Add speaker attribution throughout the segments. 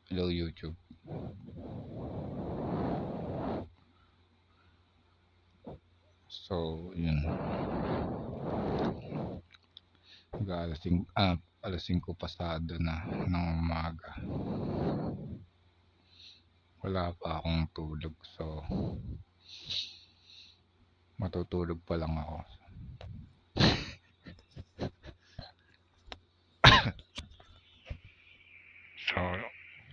Speaker 1: Hello YouTube. So, yun. Alas 5 pasado na ng umaga. Wala pa akong tulog. So, matutulog pa lang ako. So,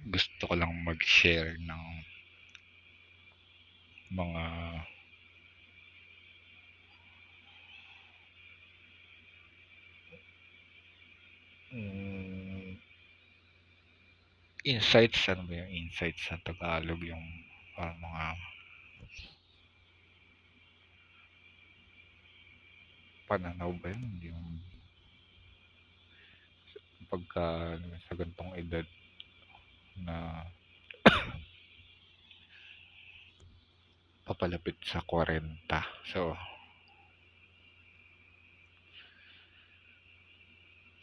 Speaker 1: gusto ko lang mag-share ng mga mm, insights. Ano ba yung insights sa Tagalog? Yung parang mga pananaw ba yun? Yung pagka sa gantong edad na papalapit sa 40. So,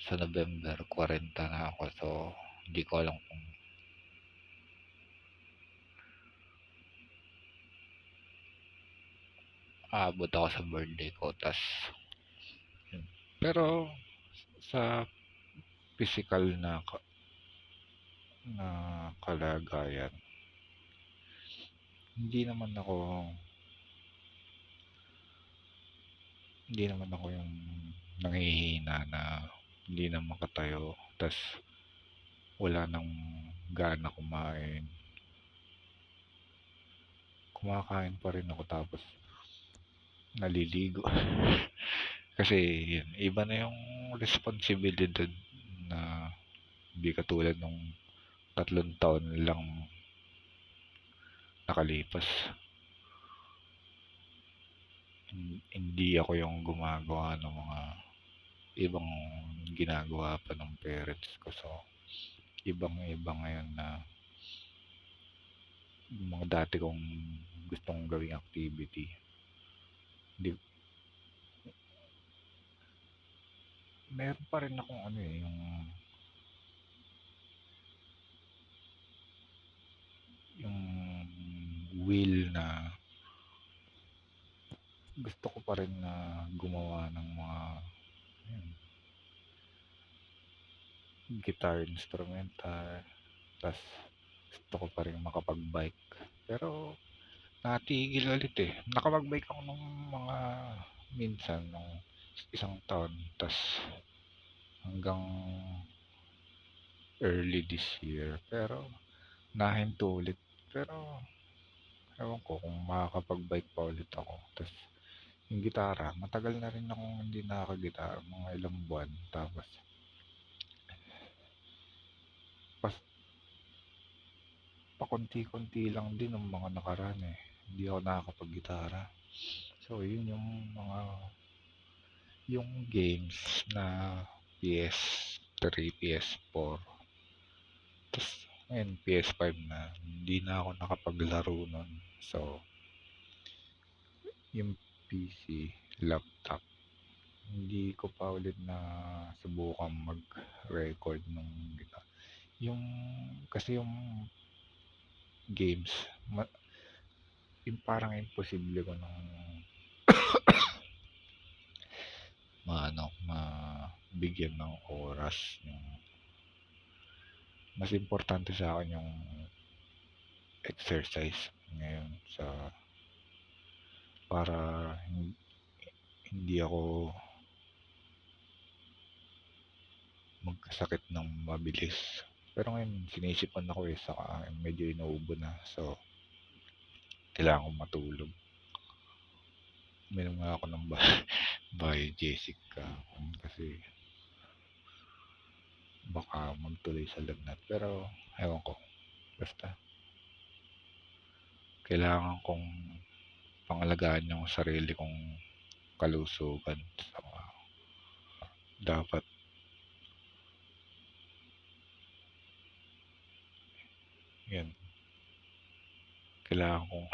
Speaker 1: sa November 40 na ako. So, hindi ko alam kung aabot ako sa birthday ko. Yun. Pero sa physical na kalagayan, hindi naman ako hindi naman ako yung nanghihina na hindi na makatayo. Tas wala nang gana kumain. Kumakain pa rin ako tapos naliligo. Kasi yun, iba na yung responsibilidad na hindi katulad nung 3 taon lang nakalipas. Hindi ako yung gumagawa ng mga ibang ginagawa pa ng parents ko. So, ibang-iba ngayon na yung mga dati kong gustong gawing activity. Hindi, meron pa rin akong yung will na gusto ko pa rin na gumawa ng mga yun, guitar instrumental. Tas gusto ko pa rin makapag-bike. Pero natigil ulit eh. Nakapag-bike ako nung mga minsan nung 1 taon. Tas hanggang early this year. Pero nahinto ulit. Pero ewan ko kung makakapag-bike pa ulit ako. Tas yung gitara, matagal na rin akong hindi nakakagitara, mga ilang buwan. Tapos pas pakonti-konti lang din ng mga nakaraan eh. Hindi ako nakakapag-gitara. So yun yung games na PS3, PS4. Tapos ngayon PS5 na, hindi na ako nakapaglaro nun. So yung PC, laptop, hindi ko pa ulit na subukan mag-record nung gitara. Yung kasi yung games, yung parang imposible ko nung mabigyan ng oras. Yung mas importante sa akin yung exercise ngayon para hindi ako magkasakit ng mabilis. Pero ngayon sinisipan ako eh, saka medyo inuubo na. So kailangan ko matulog. Uminom nga ako ng Jessica kasi baka magtuloy sa lagnat. Pero ewan ko, basta kailangan kong pangalagaan yung sarili kong kalusugan. So, dapat yan, kailangan kong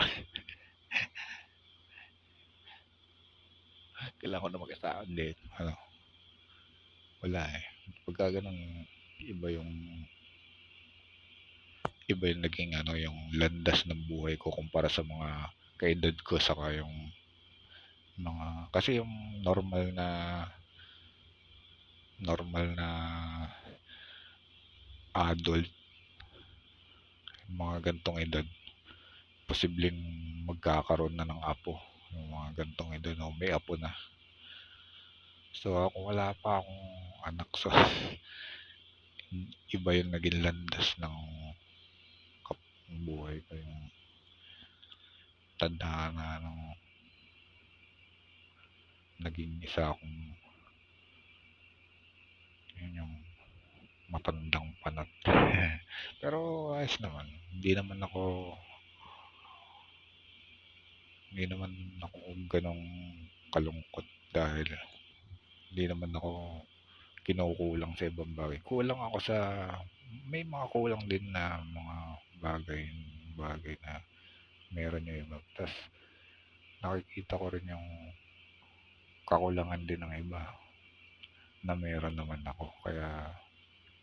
Speaker 1: kailangan ko na mag-asahan din. Wala eh. Pagka ganun, iba yung iba yung naging ano, yung landas ng buhay ko kumpara sa mga kaedad ko saka yung mga kasi yung normal na adult, mga gantong edad, posibleng magkakaroon na ng apo. Yung mga gantong edad, no, may apo na. So ako wala pa akong anak, so iba yung naging landas ng buhay ko, yung tadhana nung naging isa akong yun yung matandang panat. Pero ayos naman, hindi naman ako ganong kalungkot dahil hindi naman ako kinukulang sa ibang bagay. Kulang ako sa may mga kulang din na mga bagay bagay na meron yung iba. Tas nakikita ko rin yung kakulangan din ng iba na meron naman ako. Kaya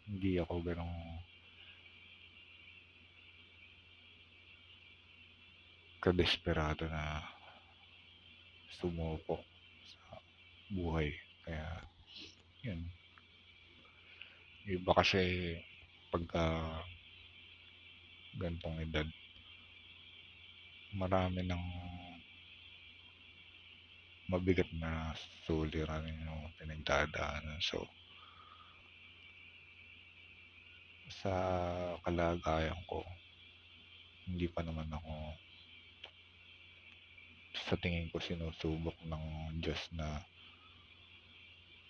Speaker 1: hindi ako ganong kadesperado na sumuko sa buhay. Kaya yun, yung iba kasi pagka gantong edad, marami ng mabigat na suliranin yung pinagdadaanan. So, sa kalagayan ko, hindi pa naman ako sa tingin ko sinusubok ng Diyos na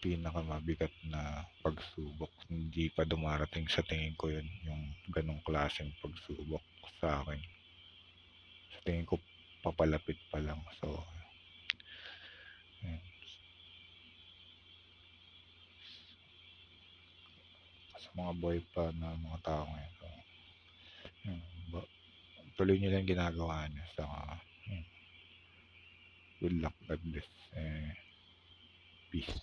Speaker 1: pinakamabigat na pagsubok. Hindi pa dumarating sa tingin ko yun, yung ganong klaseng pagsubok sa akin. Sa tingin ko, papalapit pa lang. So, yun. Sa mga boy pa na mga tao ngayon, so, yun, tuloy nyo lang ginagawa nyo. So, yun, good luck, God bless, peace.